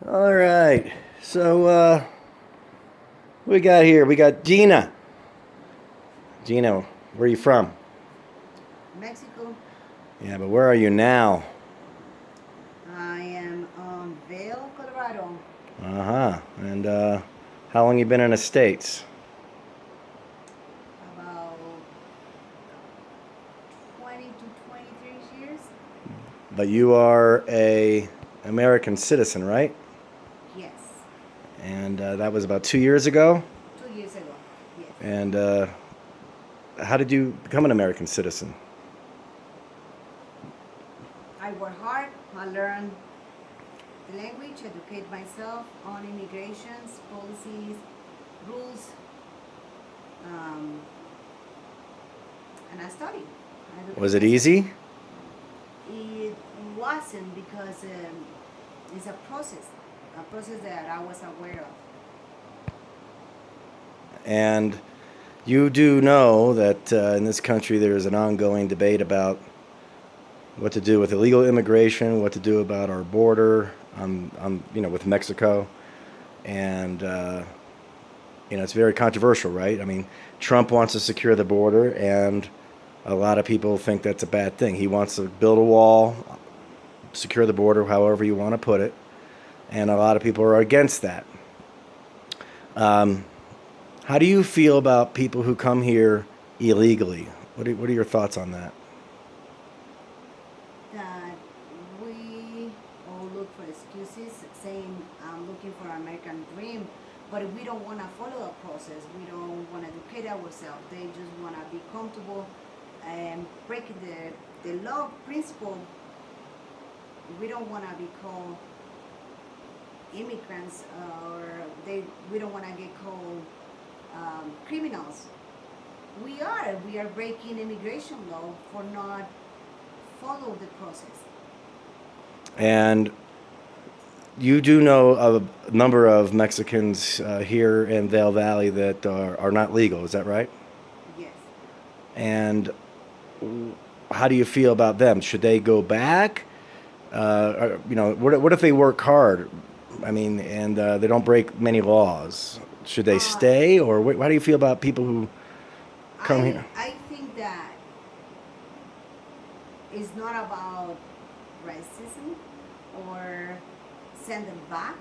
All right. So, what we got here? We got Gina. Gina, where are you from? Mexico. Yeah, but where are you now? I am Vail, Colorado. Uh huh. And how long you been in the States? About 20 to 23 years. But you are a American citizen, right? Yes. And that was about 2 years ago. 2 years ago. Yes. And how did you become an American citizen? I work hard. I learn the language, educate myself on immigrations, policies, rules, um, and I study. I Was educate it myself. easy? It wasn't because it's a process that I was aware of. And you do know that in this country there is an ongoing debate about what to do with illegal immigration, what to do about our border, with Mexico, and it's very controversial, right? I mean, Trump wants to secure the border, and a lot of people think that's a bad thing. He wants to build a wall, secure the border, however you want to put it, and a lot of people are against that. How do you feel about people who come here illegally? What are your thoughts on that? That we all look for excuses saying I'm looking for American dream, but we don't want to follow the process. We don't want to educate ourselves. They just want to be comfortable and breaking the law principle. We don't want to be called immigrants or we don't want to get called criminals. We are breaking immigration law for not follow the process. And you do know a number of Mexicans here in Vale Valley that are not legal. Is that right? Yes. And how do you feel about them? Should they go back? What if they work hard? I mean, and they don't break many laws. Should they Uh, stay, or how do you feel about people who come I here? I think that it's not about racism or send them back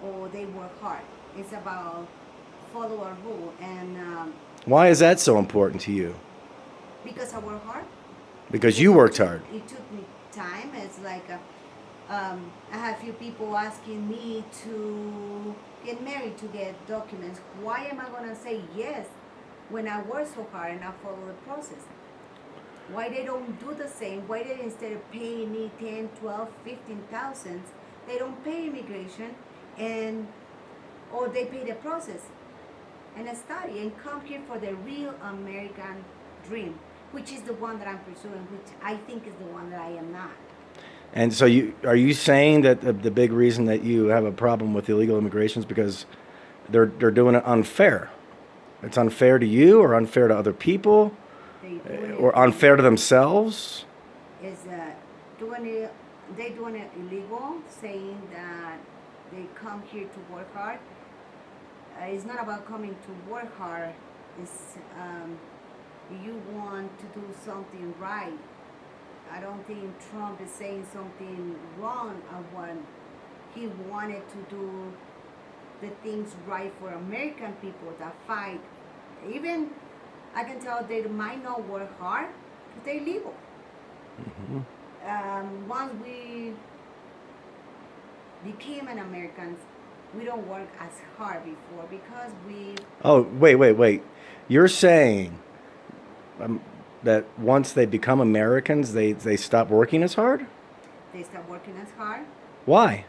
or they work hard. It's about follow a rule and Why is that so important to you? because I work hard, Because because you it worked took hard. it took me time. It's like I have few people asking me to get married to get documents. Why am I gonna say yes when I work so hard and I follow the process? Why they don't do the same? Why they instead of paying me 10, 12, 15,000, they don't pay immigration and or they pay the process and study and come here for the real American dream, which is the one that I'm pursuing, which I think is the one that I am not. And so, are you saying that the big reason that you have a problem with illegal immigration is because they're doing it unfair? It's unfair to you, or unfair to other people, They doing it or unfair to themselves. is doing it. They doing it illegal, saying that they come here to work hard. It's not about coming to work hard. It's you want to do something right. I don't think Trump is saying something wrong of what he wanted to do the things right for American people that fight. Even I can tell they might not work hard, but they're legal. Once we became an Americans, we don't work as hard before because Oh, wait. You're saying that once they become Americans, they stop working as hard? they start working as hard Why?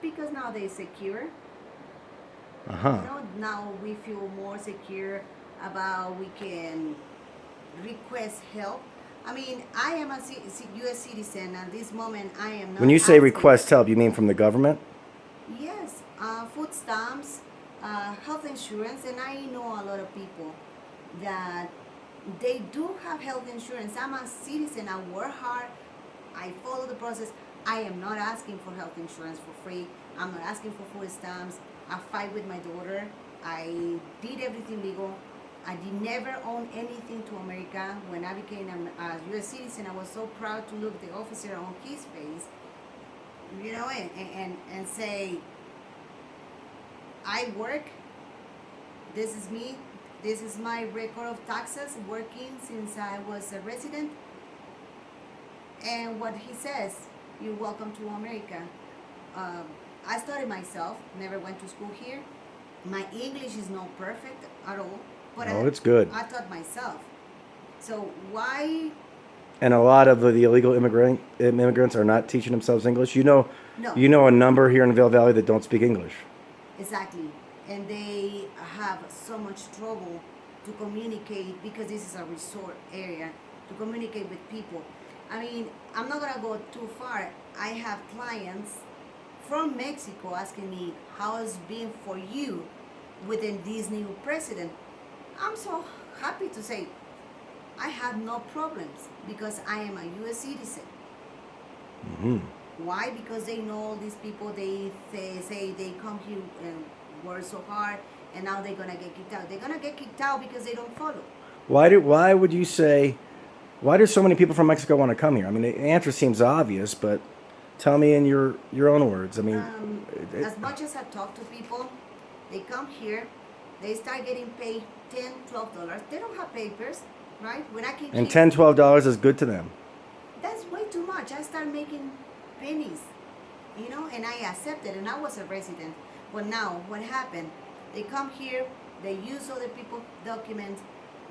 because now they're secure. Uh huh. Now we feel more secure about we can request help. I mean, I am a U.S. citizen, and this moment I am When not you say asking. request help, you mean from the government? Yes, food stamps, health insurance, and I know a lot of people that they do have health insurance. I'm a citizen. I work hard. I follow the process, I am not asking for health insurance for free. I'm not asking for food stamps. I fight with my daughter. I did everything legal. I did never own anything to America. When I became a U.S. citizen, I was so proud to look the officer on his face, and say, I work. This is me. This is my record of taxes working since I was a resident. And what he says, you're welcome to America. I studied myself, never went to school here. My English is not perfect at all, but it's good. I taught myself. So why? And a lot of the illegal immigrants are not teaching themselves English. No. You know a number here in Vail Valley that don't speak English. Exactly. And they have so much trouble to communicate because this is a resort area, to communicate with people. I mean, I'm not gonna go too far. I have clients from Mexico asking me how it's been for you within this new president. I'm so happy to say I have no problems because I am a U.S. citizen. Mm-hmm. Why? Because they know all these people. They say they come here and work so hard, and now they're gonna get kicked out. They're gonna get kicked out because they don't follow. Why would you say? Why do so many people from Mexico want to come here? I mean, the answer seems obvious, but tell me in your own words. I mean, as much as I talk to people, they come here, they start getting paid $10, $12. They don't have papers, right? When I came and here, $10, $12 is good to them. that's way too much. I start making pennies, and I accepted, and I was a resident. But now, what happened? They come here, they use other people's documents,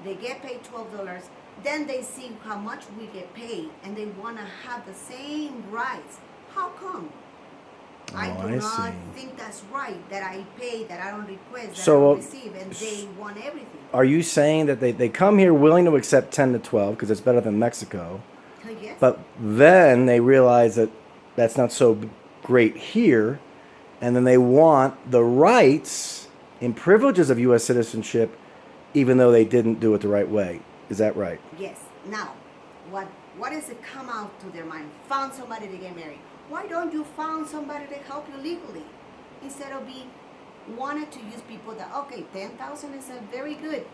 they get paid $12. Then they see how much we get paid, and they want to have the same rights. How come? I do not think that's right, that I pay, that I don't request, that I don't receive, and they want everything. Are you saying that they come here willing to accept 10 to 12 because it's better than Mexico, Yes. but then they realize that that's not so great here, and then they want the rights and privileges of U.S. citizenship even though they didn't do it the right way? Is that right? Yes. Now, what does it come out to their mind? Found somebody to get married. Why don't you find somebody to help you legally instead of wanted to use people that, okay, 10,000 is very good.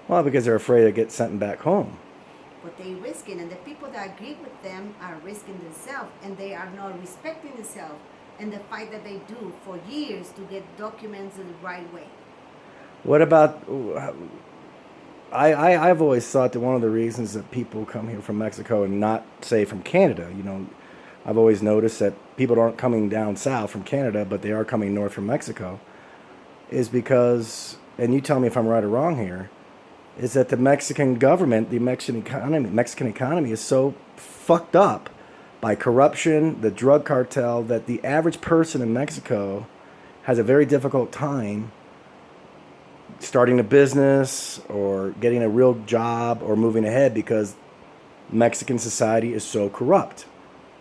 Well, because they're afraid of getting sent back home. But they risking, and the people that agree with them are risking themselves, and they are not respecting themselves and the fight that they do for years to get documents in the right way. What about? I've always thought that one of the reasons that people come here from Mexico and not, say, from Canada, I've always noticed that people aren't coming down south from Canada, but they are coming north from Mexico, is because, and you tell me if I'm right or wrong here, is that the Mexican government, the Mexican economy is so fucked up by corruption, the drug cartel, that the average person in Mexico has a very difficult time starting a business or getting a real job or moving ahead because Mexican society is so corrupt.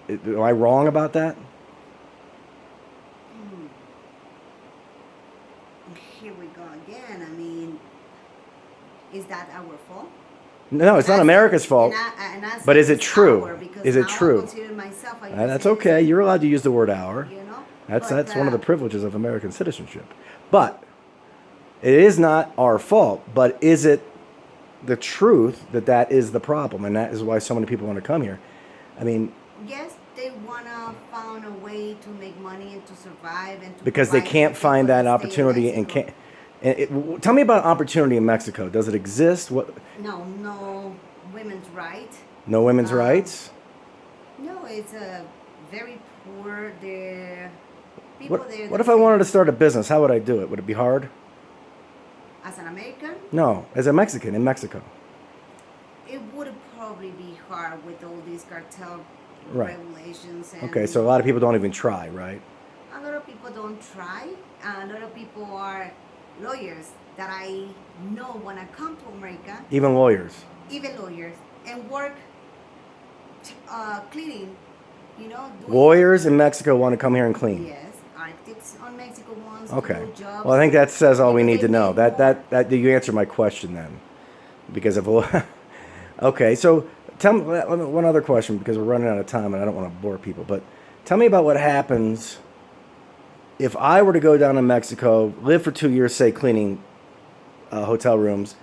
Am I wrong about that? Here we go again. I mean, is that our fault? No, it's not America's fault. But is it true? Is it true? That's okay. You're allowed to use the word "our." That's one of the privileges of American citizenship. But it is not our fault. But is it the truth that is the problem, and that is why so many people want to come here? I mean, yes, they wanna find a way to make money and to survive and to because they can't find that opportunity and can't. Tell me about opportunity in Mexico. Does it exist? What? No women's rights. No women's rights? No, it's a very poor. What if I wanted to start a business? How would I do it? Would it be hard? As an American? No, as a Mexican in Mexico. It would probably be hard with all these cartel regulations. And okay, so a lot of people don't even try, right? A lot of people don't try. A lot of people are lawyers that I know when I come to America. Even lawyers. And work cleaning, Lawyers in Mexico want to come here and clean. Yes, architects on Mexico wants okay. to do jobs. Well, I think that says all we need to know. That you answer my question then, because of okay. So tell me one other question because we're running out of time and I don't want to bore people. But Tell me about what happens if I were to go down to Mexico, live for 2 years, say cleaning hotel rooms,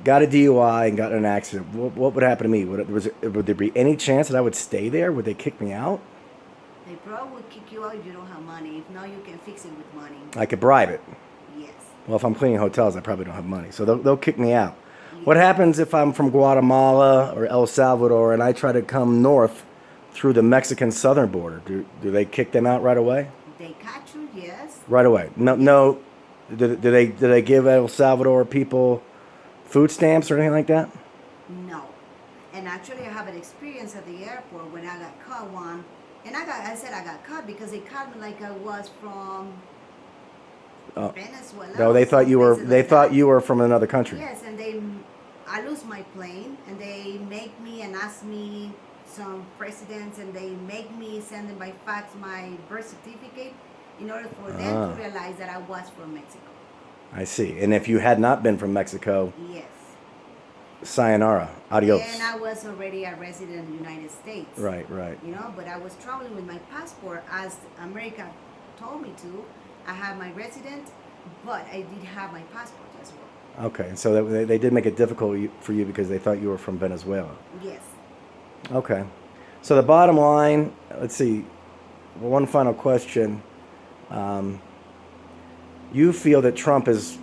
got a DUI and got in an accident. What would happen to me? Would there be any chance that I would stay there? Would they kick me out? They probably would kick you out if you don't have money. If not, you can fix it with money. I could bribe it. Yes. Well, if I'm cleaning hotels, I probably don't have money, so they'll kick me out. Yes. What happens if I'm from Guatemala or El Salvador and I try to come north through the Mexican southern border? Do they kick them out right away? They catch you, yes. Right away. No. Do they give El Salvador people food stamps or anything like that? No. And actually, I have an experience at the airport when I got caught one. And I said I got caught because they caught me like I was from Venezuela. No, they thought you were. They thought you were from another country. Yes, and I lose my plane, and they make me and ask me some precedents, and they make me send them by fax my birth certificate in order for them to realize that I was from Mexico. I see. And if you had not been from Mexico, Yes. sayonara, adios. And I was already a resident in the United States. Right. But I was traveling with my passport as America told me to. I have my resident, but I did have my passport as well. Okay, and so they did make it difficult for you because they thought you were from Venezuela. Yes. Okay. So the bottom line, let's see, one final question. You feel that Trump is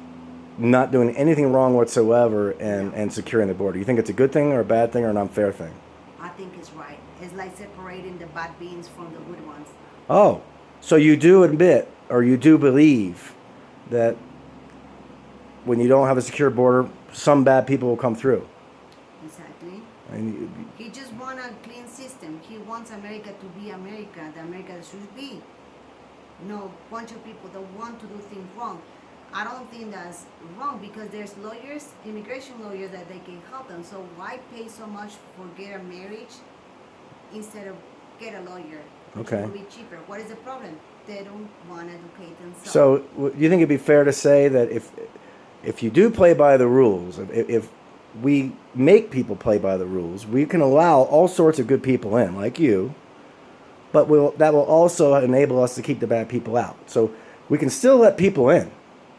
not doing anything wrong whatsoever and securing the border. You think it's a good thing or a bad thing or an unfair thing? I think it's right. It's like separating the bad beans from the good ones. Oh, so you do admit or you do believe that when you don't have a secure border, some bad people will come through. Exactly. And He just wants a clean system. He wants America to be America, the America that should be. No bunch of people that want to do things wrong. I don't think that's wrong because there's lawyers, immigration lawyers that they can help them. So why pay so much for get a marriage instead of get a lawyer? Okay. It will be cheaper. What is the problem? They don't want to educate themselves. so you think it'd be fair to say that if you do play by the rules, if we make people play by the rules, we can allow all sorts of good people in, like you, but that will also enable us to keep the bad people out. So we can still let people in,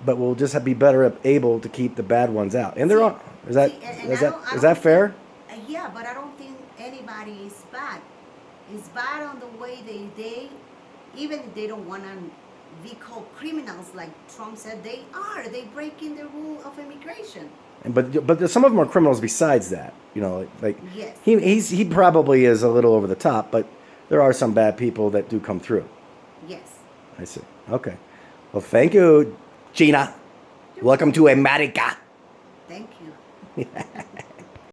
but we'll just be better able to keep the bad ones out. And they're all, is that fair? Yeah, but I don't think anybody is bad. It's bad on the way they even if they don't want to be called criminals like Trump said they are. They breaking the rule of immigration. But some of them are criminals besides that. Like Yes. he probably is a little over the top, but there are some bad people that do come through. Yes. I see. Okay. Well, thank you, Gina. Welcome to America. Thank you.